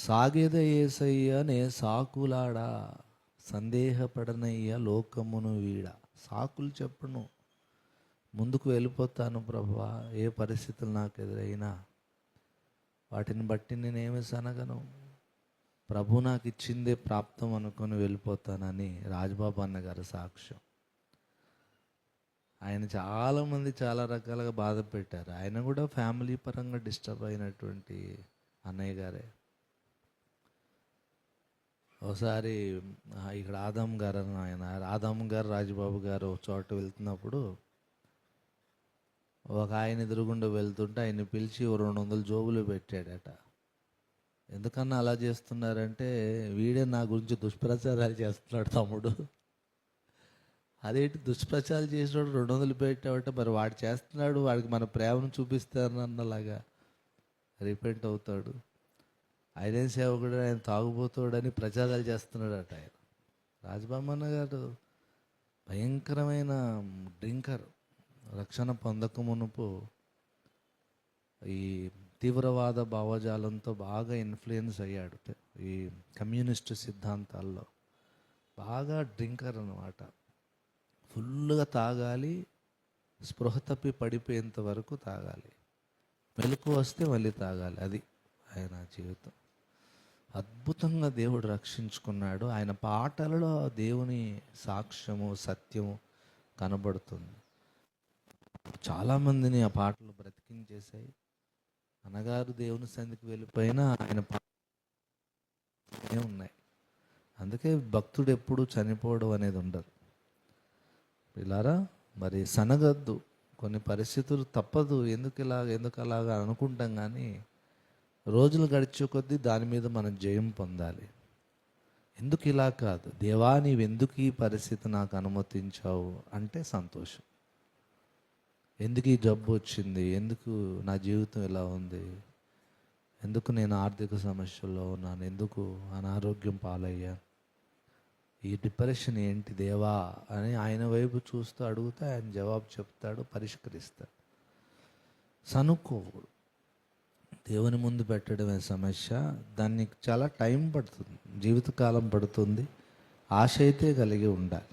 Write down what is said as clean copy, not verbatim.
సాగేద యేసయ్య నే సాకులాడా, సందేహపడనయ్య లోకమును వీడ. సాకులు చెప్పను, ముందుకు వెళ్ళిపోతాను ప్రభువా. ఏ పరిస్థితులు నాకు ఎదురైనా వాటిని బట్టి నేనేమి సనగను. ప్రభు నాకు ఇచ్చిందే ప్రాప్తం అనుకొని వెళ్ళిపోతానని రాజ్బాబు అన్నగారు సాక్ష్యం. ఆయన చాలామంది చాలా రకాలుగా బాధ పెట్టారు. ఆయన కూడా ఫ్యామిలీ పరంగా డిస్టర్బ్ అయినటువంటి అన్నయ్య గారే. ఒకసారి ఇక్కడ ఆదాం గారు అని ఆదాం గారు రాజబాబు గారు ఒక చోట వెళ్తున్నప్పుడు ఒక ఆయన ఎదురుగుండా వెళ్తుంటే ఆయన్ని పిలిచి 200 జోబులు పెట్టాడట. ఎందుకన్నా అలా చేస్తున్నారంటే, వీడే నా గురించి దుష్ప్రచారాలు చేస్తున్నాడు తమ్ముడు. అదేంటి దుష్ప్రచారాలు చేసినాడు 200 పెట్టావట, మరి వాడు చేస్తున్నాడు, వాడికి మన ప్రేమను చూపిస్తానన్నలాగా రిపెంట్ అవుతాడు. ఆయనేం సేవకుడు, ఆయన తాగుబోతాడని ప్రచారాలు చేస్తున్నాడట ఆయన. రాజబామన్న గారు భయంకరమైన డ్రింకర్. రక్షణ పొందక మునుపు ఈ తీవ్రవాద భావజాలంతో బాగా ఇన్ఫ్లుయెన్స్ అయ్యాడు. ఈ కమ్యూనిస్టు సిద్ధాంతాల్లో బాగా డ్రింకర్ అన్నమాట. ఫుల్గా తాగాలి, స్పృహ తప్పి పడిపోయేంత వరకు తాగాలి, మెలకు వస్తే మళ్ళీ తాగాలి. అది ఆయన జీవితం. అద్భుతంగా దేవుడు రక్షించుకున్నాడు. ఆయన పాటలలో దేవుని సాక్ష్యము, సత్యము కనబడుతుంది. చాలామందిని ఆ పాటలు బ్రతికించేశాయి. అన్నగారు దేవుని సన్నిధికి వెళ్ళిపోయినా ఆయన పాటలు ఉన్నాయి. అందుకే భక్తుడు ఎప్పుడు చనిపోవడం అనేది ఉండదు. పిల్లారా, మరి సనగద్దు. కొన్ని పరిస్థితులు తప్పదు, ఎందుకు అలాగా అనుకుంటాం. కానీ రోజులు గడిచే కొద్దీ దాని మీద మనం జయం పొందాలి. ఎందుకు ఇలా కాదు, దేవా నీవెందుకు ఈ పరిస్థితి నాకు అనుమతించావు అంటే సంతోషం. ఎందుకు ఈ జబ్బు వచ్చింది, ఎందుకు నా జీవితం ఇలా ఉంది, ఎందుకు నేను ఆర్థిక సమస్యల్లో ఉన్నాను, ఎందుకు అనారోగ్యం పాలయ్యా, ఈ డిప్రెషన్ ఏంటి దేవా అని ఆయన వైపు చూస్తూ అడుగుతా ఆయన జవాబు చెప్తాడు, పరిష్కరిస్తాడు. సనుక్కోకూడదు. దేవుని ముందు పెట్టడమే సమస్య. దానికి చాలా టైం పడుతుంది, జీవితకాలం పడుతుంది. ఆశ అయితే కలిగి ఉండాలి.